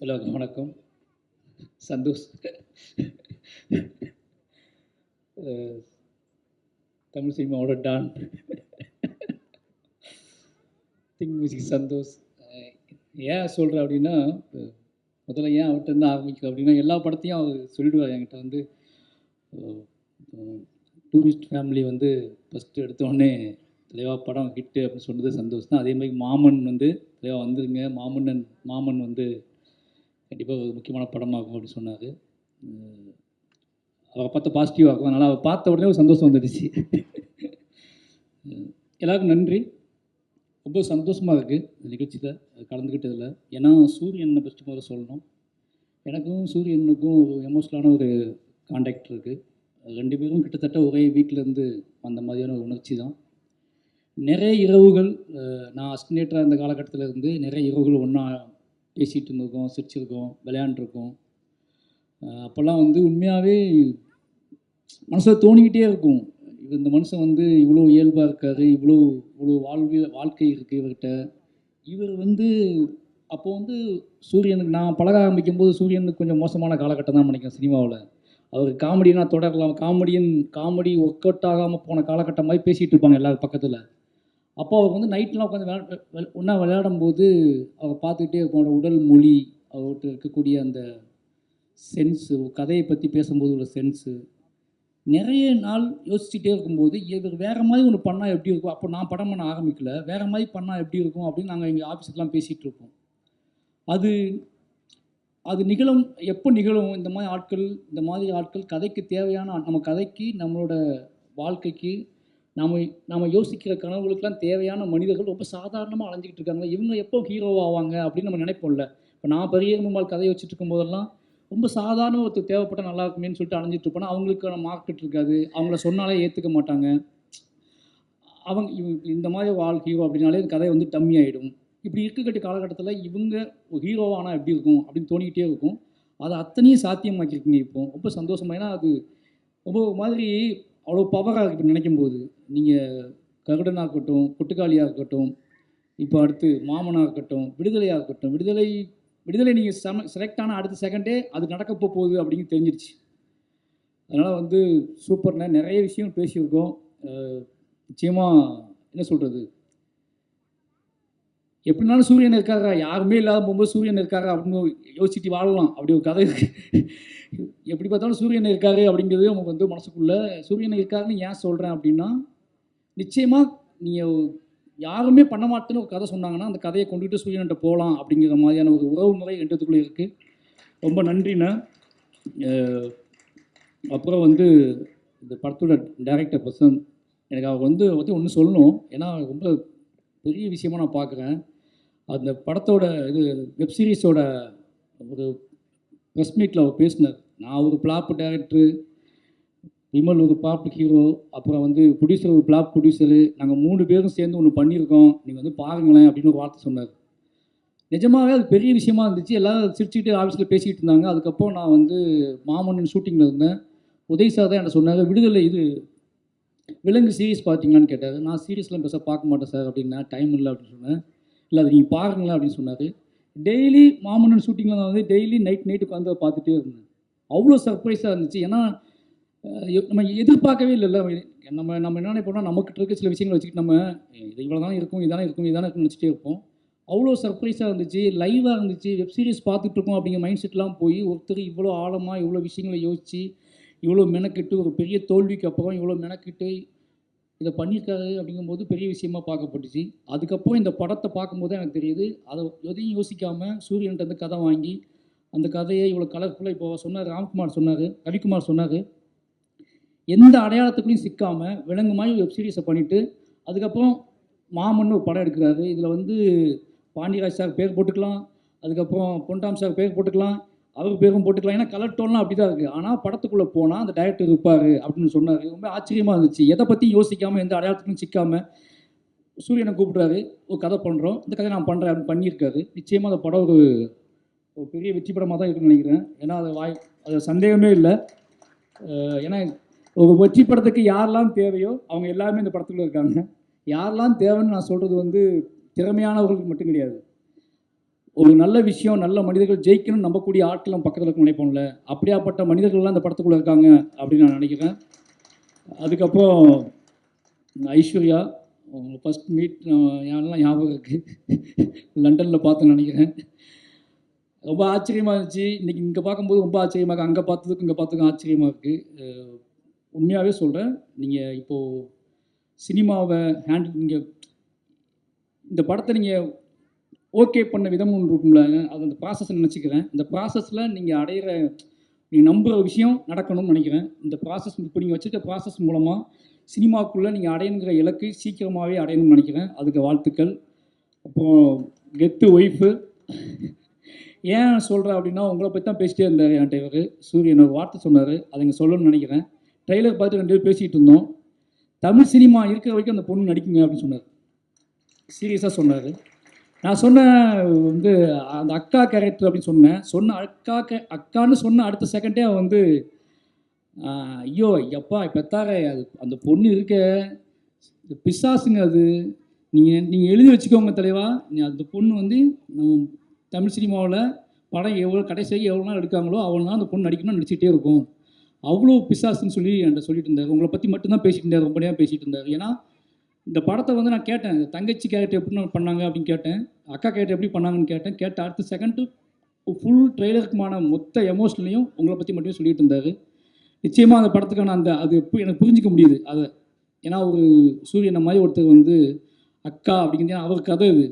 எல்லாருக்கும் வணக்கம். சந்தோஷ். தமிழ் சினிமாவோட டான் திங் மியூசிக் சந்தோஷ். ஏன் சொல்கிறேன் அப்படின்னா, முதல்ல ஏன் அவர்கிட்ட இருந்து ஆரம்பிக்க அப்படின்னா, எல்லா படத்தையும் அவர் சொல்லிடுவார் என்கிட்ட வந்து. டூரிஸ்ட் ஃபேமிலி வந்து ஃபஸ்ட்டு எடுத்தோடனே தலைவா படம் ஹிட்டு அப்படின்னு சொன்னது சந்தோஷ் தான். அதே மாதிரி மாமன் வந்து தலைவா வந்துருங்க, மாமன் வந்து கண்டிப்பாக ஒரு முக்கியமான படமாகும் அப்படின்னு சொன்னார். அவரை பார்த்து பாசிட்டிவாக இருக்கும். அதனால் அவரை பார்த்த உடனே ஒரு சந்தோஷம் வந்துடுச்சு. எல்லாருக்கும் நன்றி. ரொம்ப சந்தோஷமாக இருக்குது இந்த நிகழ்ச்சியில் கலந்துக்கிட்டதில். ஏன்னா சூரியனை ஃபஸ்ட்டு முதல்ல சொல்லணும். எனக்கும் சூரியனுக்கும் ஒரு எமோஷனலான ஒரு கான்டாக்ட் இருக்குது. ரெண்டு பேரும் கிட்டத்தட்ட ஒரே வீட்டிலேருந்து வந்த மாதிரியான ஒரு உணர்ச்சி தான். நிறைய இரவுகள் நான் அஸ்டினேட்டராக இருந்த காலகட்டத்தில் இருந்து நிறைய இரவுகள் ஒன்றா பேசிகிட்டு இருந்திருக்கோம், சிரிச்சிருக்கோம், விளையாண்டுருக்கோம். அப்போல்லாம் வந்து உண்மையாகவே மனசில் தோணிக்கிட்டே இருக்கும், இந்த மனுஷன் வந்து இவ்வளோ இயல்பாக இருக்கார், இவ்வளோ வாழ்க்கை இருக்குது இவர்கிட்ட. இவர் வந்து அப்போது வந்து சூரியனுக்கு நான் பழக ஆரம்பிக்கும்போது சூரியனுக்கு கொஞ்சம் மோசமான காலகட்டம் தான் நினைக்கிறேன் சினிமாவில். அவர் காமெடினா தொடரலாம், காமெடி ஒர்க் அவுட் ஆகாமல் போன காலகட்டம் மாதிரி பேசிகிட்டு இருப்பாங்க எல்லாரும் பக்கத்தில். அப்போ அவர் வந்து நைட்லாம் உட்காந்து ஒன்றா விளையாடும்போது அவரை பார்த்துக்கிட்டே இருப்போம். அவரோட உடல் மொழி, அவர்கிட்ட இருக்கக்கூடிய அந்த சென்ஸு, கதையை பற்றி பேசும்போது உள்ள சென்ஸு, நிறைய நாள் யோசிச்சுட்டே இருக்கும்போது இவர் வேறு மாதிரி ஒன்று பண்ணால் எப்படி இருக்கும். அப்போ நான் படம் பண்ண ஆரம்பிக்கல, வேறு மாதிரி பண்ணால் எப்படி இருக்கும் அப்படின்னு நாங்கள் எங்கள் ஆஃபீஸுக்கெலாம் பேசிகிட்டு இருப்போம். அது நிகழும். எப்போ நிகழும் இந்த மாதிரி ஆட்கள் கதைக்கு தேவையான, நம்ம கதைக்கு நம்மளோட வாழ்க்கைக்கு நாம் யோசிக்கிற கனவுகளுக்கெல்லாம் தேவையான மனிதர்கள் ரொம்ப சாதாரணமாக அலைஞ்சிக்கிட்டு இருக்காங்க. இவங்க எப்போ ஹீரோ ஆவாங்க அப்படின்னு நம்ம நினைப்போம்ல. இப்போ நான் பெரிய எறும்புமால் கதையை வச்சுட்டு இருக்கும்போதெல்லாம் ரொம்ப சாதாரண ஒருத்தர் தேவைப்பட்ட நல்லா இருக்குமேன்னு சொல்லிட்டு அலைஞ்சிட்டு இருப்போம்னா அவங்களுக்கான மார்க்கெட் இருக்காது, அவங்கள சொன்னாலே ஏற்றுக்க மாட்டாங்க. இந்த மாதிரி ஆள் ஹீரோ அப்படின்னாலே கதை வந்து டம்மி ஆகிடும். இப்படி இருக்கக்கூடிய காலகட்டத்தில் இவங்க ஹீரோவானால் எப்படி இருக்கும் அப்படின்னு தோணிக்கிட்டே இருக்கும். அதை அத்தனையும் சாத்தியமாக்கியிருக்குங்க இப்போ. ரொம்ப சந்தோஷமாக. ஏன்னா அது ரொம்ப மாதிரி அவ்வளோ பவராக இருக்குது இப்போ நினைக்கும் போது. நீங்கள் கருடனாக இருக்கட்டும், கொட்டுக்காளியாக இருக்கட்டும், இப்போ அடுத்து மாமனாக இருக்கட்டும், விடுதலையாக இருக்கட்டும், விடுதலை நீங்கள் செலக்ட் ஆனால் அடுத்த செகண்டே அது நடக்க போகுது அப்படின்னு தெரிஞ்சிருச்சு. அதனால் வந்து சூப்பர்ண்ணே. நிறைய விஷயம் பேசியிருக்கோம். நிச்சயமாக என்ன சொல்கிறது, எப்படினாலும் சூரியன் இருக்காரா, யாருமே இல்லாத போகும்போது சூரியன் இருக்காரா அப்படின்னு யோசிச்சுட்டு வாழலாம். அப்படி ஒரு கதை இருக்குது. எப்படி பார்த்தாலும் சூரியன் இருக்காரு அப்படிங்கிறது அவங்க வந்து மனசுக்குள்ளே. சூரியன் இருக்காருன்னு ஏன் சொல்கிறேன் அப்படின்னா, நிச்சயமாக நீங்கள் யாருமே பண்ண மாட்டேன்னு ஒரு கதை சொன்னாங்கன்னா அந்த கதையை கொண்டுகிட்டு சூரியன்கிட்ட போகலாம் அப்படிங்கிற மாதிரியான ஒரு உறவு முறை ரெண்டுத்துக்குள்ளே இருக்குது. ரொம்ப நன்றிண்ணா. அப்புறம் வந்து இந்த படத்தோட டைரக்டர் பர்சன், எனக்கு அவர் வந்து ஒன்று சொல்லணும். ஏன்னா ரொம்ப பெரிய விஷயமாக நான் பார்க்குறேன். அந்த படத்தோட வெப் சீரிஸோட ஒரு ப்ரெஸ் மீட்டில் அவர் பேசினார். நான் ஒரு ஃப்ளாப் டைரக்டரு, விமல் ஒரு ஃப்ளாப் ஹீரோ, அப்புறம் வந்து ப்ரொடியூசர் ஒரு ஃப்ளாப் ப்ரொடியூசரு, நாங்கள் 3 பேரும் சேர்ந்து ஒன்று பண்ணியிருக்கோம், நீங்கள் வந்து பாருங்களேன் அப்படின்னு ஒரு வார்த்தை சொன்னார். நிஜமாகவே அது பெரிய விஷயமா இருந்துச்சு. எல்லோரும் சிரிச்சுக்கிட்டு ஆஃபீஸில் பேசிக்கிட்டு இருந்தாங்க. அதுக்கப்புறம் நான் வந்து மாமன்னன் ஷூட்டிங்கில் இருந்தேன். உதய் சார் தான் என்ன சொன்னார், விடுதலை விலங்கு சீரீஸ் பார்த்தீங்களான்னு கேட்டார். நான் சீரீஸ்லாம் பெருசாக பார்க்க மாட்டேன் சார் அப்படின்னா, டைம் இல்லை அப்படின்னு சொன்னேன். இல்லை அது நீங்கள் பாருங்களேன் அப்படின்னு சொன்னார். டெய்லி மாமன்னன் ஷூட்டிங்கில் நான் வந்து டெய்லி நைட் உட்காந்து பார்த்துட்டே இருந்தேன். அவ்வளோ சர்ப்ரைஸாக இருந்துச்சு. ஏன்னா நம்ம எதிர்பார்க்கவே இல்லைல்ல. நம்ம என்ன நினைப்போம்னா, நம்மக்கிட்ட இருக்க சில விஷயங்களை வச்சுக்கிட்டு நம்ம இது இவ்வளோ தான் இருக்கும், இதானே இருக்குன்னு நினச்சிட்டே இருப்போம். அவ்வளோ சர்ப்ரைஸாக இருந்துச்சு, லைவாக இருந்துச்சு. வெப் சீரிஸ் பார்த்துட்ருக்கோம் அப்படிங்கிற மைண்ட் செட்லாம் போய் ஒருத்தர் இவ்வளோ ஆழமாக இவ்வளோ விஷயங்களை யோசித்து இவ்வளோ மெனக்கிட்டு ஒரு பெரிய தோல்விக்கு அப்புறம் இவ்வளோ மெனக்கிட்டு இதை பண்ணியிருக்காரு அப்படிங்கும்போது பெரிய விஷயமாக பார்க்கப்பட்டுச்சு. அதுக்கப்புறம் இந்த படத்தை பார்க்கும்போது எனக்கு தெரியுது, அதை எதையும் யோசிக்காமல் சூரியன்கிட்ட வந்து கதை வாங்கி அந்த கதையை இவ்வளோ கலர்ஃபுல்லாக இப்போ சொன்னார் ரவிக்குமார் சொன்னார், எந்த அடையாளத்துக்குள்ளேயும் சிக்காமல் விலங்கு மாதிரி வெப் சீரிஸை பண்ணிவிட்டு அதுக்கப்புறம் மாமன்னு ஒரு படம் எடுக்கிறாரு. இதில் வந்து பாண்டியராஜ் சார் பேர் போட்டுக்கலாம், அதுக்கப்புறம் பொன்டாம் சார் பேர் போட்டுக்கலாம், அவர் பேரும் போட்டுக்கலாம். ஏன்னா கலர் டோன்லாம் அப்படி தான் இருக்குது. ஆனால் படத்துக்குள்ளே போனால் அந்த டைரக்டர் இருப்பார் அப்படின்னு சொன்னார். ரொம்ப ஆச்சரியமாக இருந்துச்சு. எதை பற்றியும் யோசிக்காமல் எந்த அடையாளத்துக்கும் சிக்காமல் சூரியனை கூப்பிட்றாரு, ஒரு கதை பண்ணுறோம், இந்த கதை நான் பண்ணுறேன் அப்படின்னு பண்ணியிருக்காரு. நிச்சயமாக அந்த படம் ஒரு பெரிய வெற்றி படமாக தான் இருக்குன்னு நினைக்கிறேன். ஏன்னா அது சந்தேகமே இல்லை. ஏன்னா ஒரு வெற்றி படத்துக்கு யாரெல்லாம் தேவையோ அவங்க எல்லாருமே இந்த படத்துக்குள்ளே இருக்காங்க. யாரெல்லாம் தேவைன்னு நான் சொல்கிறது வந்து திறமையானவர்களுக்கு மட்டும் கிடையாது. ஒரு நல்ல விஷயம், நல்ல மனிதர்கள் ஜெயிக்கணும்னு நம்பக்கூடிய ஆட்கள் நம்ம பக்கத்தில் இருக்க நினைப்போம்ல, அப்படியாப்பட்ட மனிதர்கள்லாம் அந்த படத்துக்குள்ளே இருக்காங்க அப்படின்னு நான் நினைக்கிறேன். அதுக்கப்புறம் ஐஸ்வர்யா, ஃபஸ்ட் மீட் யாரெல்லாம் ஞாபகம் இருக்குது, லண்டனில் பார்த்தேன்னு நினைக்கிறேன். ரொம்ப ஆச்சரியமாக இருந்துச்சு. இன்றைக்கி இங்கே பார்க்கும்போது ரொம்ப ஆச்சரியமாக இருக்குது. அங்கே பார்த்ததுக்கும் இங்கே பார்த்ததுக்கும் ஆச்சரியமாக இருக்குது. உண்மையாகவே சொல்கிறேன், நீங்கள் இப்போது சினிமாவை நீங்கள் இந்த படத்தை நீங்கள் ஓகே பண்ண விதம் ஒன்று இருக்கும்ல, அது அந்த ப்ராசஸை நினச்சிக்கிறேன். இந்த ப்ராசஸில் நீங்கள் நீங்கள் நம்புகிற விஷயம் நடக்கணும்னு நினைக்கிறேன். இந்த ப்ராசஸ் இப்போ நீங்கள் வச்சுருக்க ப்ராசஸ் மூலமாக சினிமாவுக்குள்ளே நீங்கள் அடையணுங்கிற இலக்கு சீக்கிரமாகவே அடையணும்னு நினைக்கிறேன். அதுக்கு வாழ்த்துக்கள். அப்புறம் கெத்து ஒய்ஃபு, ஏன் சொல்கிறேன் அப்படின்னா, உங்களை பற்றி தான் பேசிட்டே இருந்தார் என்கிட்ட இவர் சூரியன். ஒரு வார்த்தை சொன்னார், அதை இங்கே சொல்லணும்னு நினைக்கிறேன். ட்ரெய்லர் பார்த்து 2 பேர் பேசிகிட்டு இருந்தோம். தமிழ் சினிமா இருக்கிற வரைக்கும் அந்த பொண்ணு நடிக்குங்க அப்படின்னு சொன்னார். சீரியஸாக சொன்னார். நான் சொன்னேன் வந்து அந்த அக்கா கேரக்டர் அப்படின்னு சொன்ன அக்கான்னு சொன்ன அடுத்த செகண்டே அவன் வந்து ஐயோ எப்பா பெத்தார அது அந்த பொண்ணு இருக்க பிசாசுங்க, அது நீங்கள் எழுதி வச்சுக்கோங்க தலைவா. அந்த பொண்ணு வந்து தமிழ் சினிமாவில் படம் கடைசி எவ்வளோ நாள் எடுக்காங்களோ அவ்வளோ நாள் அந்த பொண்ணு நடிக்கணும்னு நடிச்சிட்டே இருக்கும். அவ்வளோ பிசாசுன்னு சொல்லி என்கிட்ட சொல்லிட்டு இருந்தார். உங்களை பற்றி மட்டும்தான் பேசிகிட்டு இருந்தார், ரொம்ப நேரம் பேசிகிட்டு இருந்தார். ஏன்னா இந்த படத்தை வந்து நான் கேட்டேன், தங்கச்சி கேரக்டர் எப்படி பண்ணாங்க அப்படின்னு கேட்டேன், அக்கா கேரக்டர் எப்படி பண்ணாங்கன்னு கேட்ட அடுத்த செகண்டு ஃபுல் ட்ரெய்லருக்குமான மொத்த எமோஷன்லையும் உங்களை பற்றி மட்டுமே சொல்லிட்டு இருந்தார். நிச்சயமாக அந்த படத்துக்கான அது எனக்கு புரிஞ்சிக்க முடியுது அதை. ஏன்னா ஒரு சூரியனை மாதிரி ஒருத்தர் வந்து அக்கா அப்படிங்கிறது அவர் கதை இது.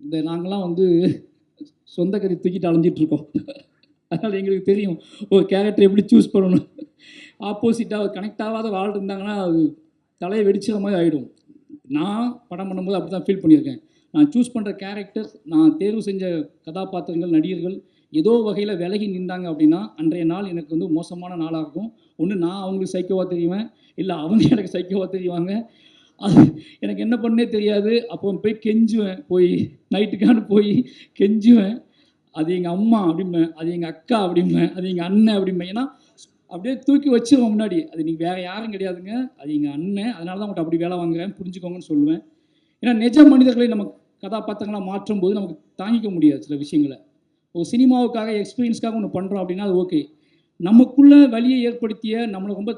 இந்த நாங்கள்லாம் வந்து சொந்த கதை தூக்கிட்டு அலைஞ்சிட்ருக்கோம். அதனால் எங்களுக்கு தெரியும் ஒரு கேரக்டர் எப்படி சூஸ் பண்ணணும். ஆப்போசிட்டாக கனெக்ட் ஆகாத வாழ் இருந்தாங்கன்னா அது தலையை வெடிச்சிற மாதிரி ஆகிடும். நான் படம் பண்ணும்போது அப்படி தான் ஃபீல் பண்ணியிருக்கேன். நான் சூஸ் பண்ணுற கேரக்டர்ஸ், நான் தேர்வு செஞ்ச கதாபாத்திரங்கள், நடிகர்கள் ஏதோ வகையில் விலகி நின்றாங்க அப்படின்னா அன்றைய நாள் எனக்கு வந்து மோசமான நாளாக இருக்கும். ஒன்று நான் அவங்களுக்கு சைக்கோவாக தெரியுவேன், இல்லை அவங்க எனக்கு சைக்கோவாக தெரியுவாங்க. அது எனக்கு என்ன பண்ணே தெரியாது. அப்போ போய் கெஞ்சுவேன், போய் நைட்டுக்கான போய் கெஞ்சுவேன். அது எங்கள் அம்மா அப்படிம்பேன், அது எங்கள் அக்கா அப்படிம்பேன், அது எங்கள் அண்ணன் அப்படிம்பேன். ஏன்னா அப்படியே தூக்கி வச்சுருவோம் முன்னாடி. அது நீங்கள் வேறு யாரும் கிடையாதுங்க, அது எங்கள் அண்ணன், அதனால தான் உங்கள்கிட்ட அப்படி வேலை வாங்குறேன், புரிஞ்சுக்கோங்கன்னு சொல்லுவேன். ஏன்னா நிஜ மனிதர்களை நம்ம கதாபாத்திரங்களாக மாற்றும் போது நமக்கு தாங்கிக்க முடியாது சில விஷயங்களை. ஒரு சினிமாவுக்காக எக்ஸ்பீரியன்ஸ்க்காக ஒன்று பண்ணுறோம் அப்படின்னா அது ஓகே. நமக்குள்ளே வழியை ஏற்படுத்திய நம்மளை ரொம்ப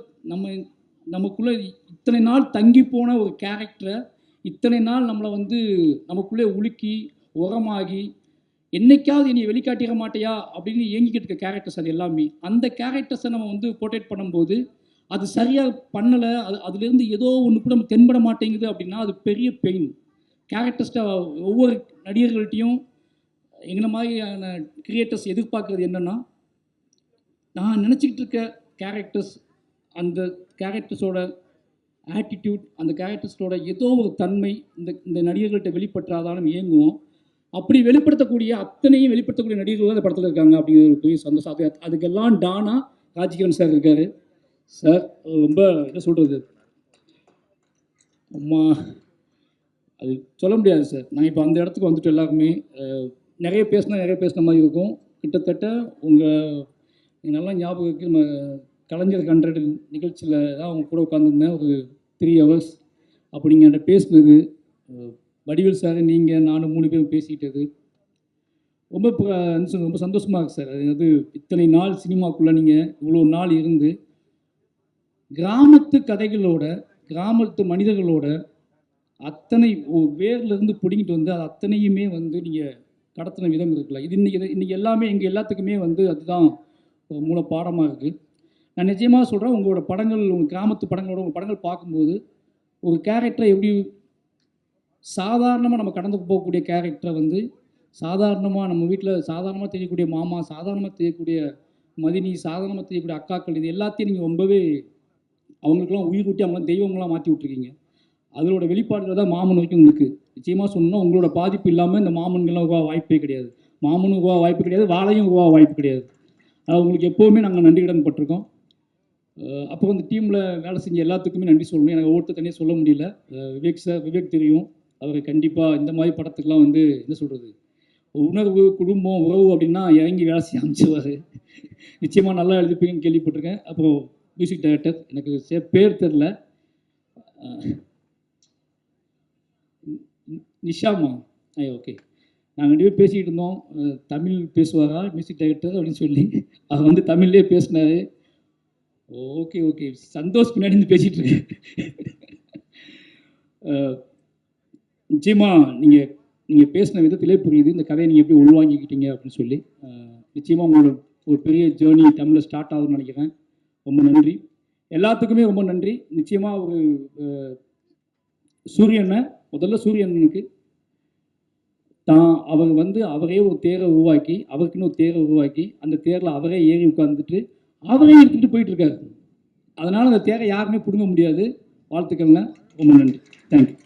நமக்குள்ளே இத்தனை நாள் தங்கி போன ஒரு கேரக்டரை இத்தனை நாள் நம்மளை வந்து நமக்குள்ளே உலுக்கி உரமாகி என்னைக்காவது நீ வெளிக்காட்டிட மாட்டியா அப்படின்னு ஏங்கிக்கிட்டு இருக்க கேரக்டர்ஸ் அது எல்லாமே. அந்த கேரக்டர்ஸை நம்ம வந்து போர்ட்ரேட் பண்ணும்போது அது சரியாக பண்ணலை, அதுலேருந்து ஏதோ ஒன்று கூட நம்ம தென்பட மாட்டேங்குது அப்படின்னா அது பெரிய பெயின். கேரக்டர்ஸ்ட்டை ஒவ்வொரு நடிகர்கள்ட்டையும் எங்களை மாதிரியான கிரியேட்டர்ஸ் எதிர்பார்க்குறது என்னென்னா, நான் நினச்சிக்கிட்டு இருக்க கேரக்டர்ஸ், அந்த கேரக்டர்ஸோட ஆட்டிடியூட், அந்த கேரக்டர்ஸோட ஏதோ ஒரு தன்மை இந்த நடிகர்கள்ட்ட வெளிப்பற்றாதாலும் இயங்குவோம். அப்படி வெளிப்படுத்தக்கூடிய அத்தனையும் வெளிப்படுத்தக்கூடிய நடிகர்கள் தான் அந்த படத்தில் இருக்காங்க அப்படிங்கிற ஒரு பெரிய சந்தோஷம். அதுக்கெல்லாம் டானா ராஜ்கிரண் சார் இருக்கார். சார் ரொம்ப என்ன சொல்கிறது, அம்மா அது சொல்ல முடியாது சார். நான் இப்போ அந்த இடத்துக்கு வந்துட்டு எல்லாருமே நிறைய பேசின மாதிரி இருக்கும். கிட்டத்தட்ட நல்லா ஞாபகம் இருக்குது, நம்ம கலைஞர் 100 நிகழ்ச்சியில் தான் அவங்க கூட உட்காந்துருந்தேன் ஒரு 3 hours. அப்போ நீங்கள் என்கிட்ட பேசினது, வடிவேல் சார், நீங்கள் நானும் 3 பேரும் பேசிக்கிட்டது ரொம்ப ரொம்ப சந்தோஷமாக இருக்குது சார். அது இத்தனை நாள் சினிமாக்குள்ளே நீங்கள் இவ்வளோ நாள் இருந்து கிராமத்து கதைகளோட, கிராமத்து மனிதர்களோட அத்தனை வேர்லேருந்து பிடிங்கிட்டு வந்து அது அத்தனையுமே வந்து நீங்கள் கடத்தின விதம் இருக்குல்ல, இது இன்றைக்கி எல்லாமே எங்கள் எல்லாத்துக்குமே வந்து அதுதான் மூல பாடமாக இருக்குது. நான் நிச்சயமாக சொல்கிறேன், உங்களோட படங்கள், உங்கள் கிராமத்து படங்களோட உங்கள் படங்கள் பார்க்கும்போது ஒரு கேரக்டரை எப்படி சாதாரணமாக நம்ம கடந்து போகக்கூடிய கேரக்டரை வந்து சாதாரணமாக நம்ம வீட்டில் சாதாரணமாக தெரியக்கூடிய மாமா, சாதாரணமாக தெரியக்கூடிய மதினி, சாதாரணமாக தெரியக்கூடிய அக்காக்கள், இது எல்லாத்தையும் நீங்கள் ரொம்பவே அவங்களுக்கெல்லாம் உயிர் ஊட்டி அவங்களாம் தெய்வங்களாம் மாற்றி விட்ருக்கீங்க. அதோட வெளிப்பாடுகள் தான் மாமன் வரைக்கும் இருக்குது. நிச்சயமாக சொன்னால் உங்களோட பாதிப்பு இல்லாமல் இந்த மாமன்கள்லாம் உருவா வாய்ப்பே கிடையாது. மாமனும் உருவா வாய்ப்பு கிடையாது, வாழையும் உருவா வாய்ப்பு கிடையாது. அது உங்களுக்கு எப்போவுமே நாங்கள் நன்றி கடன் பட்டிருக்கோம். அப்போ வந்து டீமில் வேலை செஞ்ச எல்லாத்துக்குமே நன்றி சொல்லணும். எனக்கு ஒவ்வொருத்தர் தனியாக சொல்ல முடியல. விவேக் சார், விவேக் தெரியும், அவர் கண்டிப்பாக இந்த மாதிரி படத்துக்கெலாம் வந்து என்ன சொல்கிறது, உணர்வு, குடும்பம், உறவு அப்படின்னா இறங்கி வேலை செய்ய அமைச்சுவார். நிச்சயமாக நல்லா எழுதிப்பீங்கன்னு கேள்விப்பட்டிருக்கேன். அப்புறம் மியூசிக் டைரக்டர், எனக்கு பேர் தெரில, நிஷாமா, ஓகே, நாங்கள் 2 பேரும் பேசிக்கிட்டு இருந்தோம், தமிழ் பேசுவாரா மியூசிக் டைரக்டர் அப்படின்னு சொல்லி. அவர் வந்து தமிழ்லேயே பேசினார். ஓகே ஓகே, சந்தோஷ் பின்னாடி இருந்து பேசிகிட்டு இருக்கு. நிச்சயமாக நீங்கள் பேசின விதத்திலே புரியுது இந்த கதையை நீங்கள் எப்படி உள்வாங்கிக்கிட்டீங்க அப்படின்னு சொல்லி. நிச்சயமாக உங்களோட ஒரு பெரிய ஜேர்னி தமிழில் ஸ்டார்ட் ஆகுதுன்னு நினைக்கிறேன். ரொம்ப நன்றி, எல்லாத்துக்குமே ரொம்ப நன்றி. நிச்சயமாக ஒரு சூரியனுக்கு அவர் வந்து அவரே ஒரு தேரை உருவாக்கி, அவருக்குன்னு ஒரு தேரை உருவாக்கி, அந்த தேரில் அவரே ஏறி உட்காந்துட்டு அவரே எடுத்துகிட்டு போயிட்டுருக்காரு. அதனால் அந்த தேரை யாருமே பிடுங்க முடியாது. வாழ்த்துக்கள்ங்க, ரொம்ப நன்றி, தேங்க்யூ.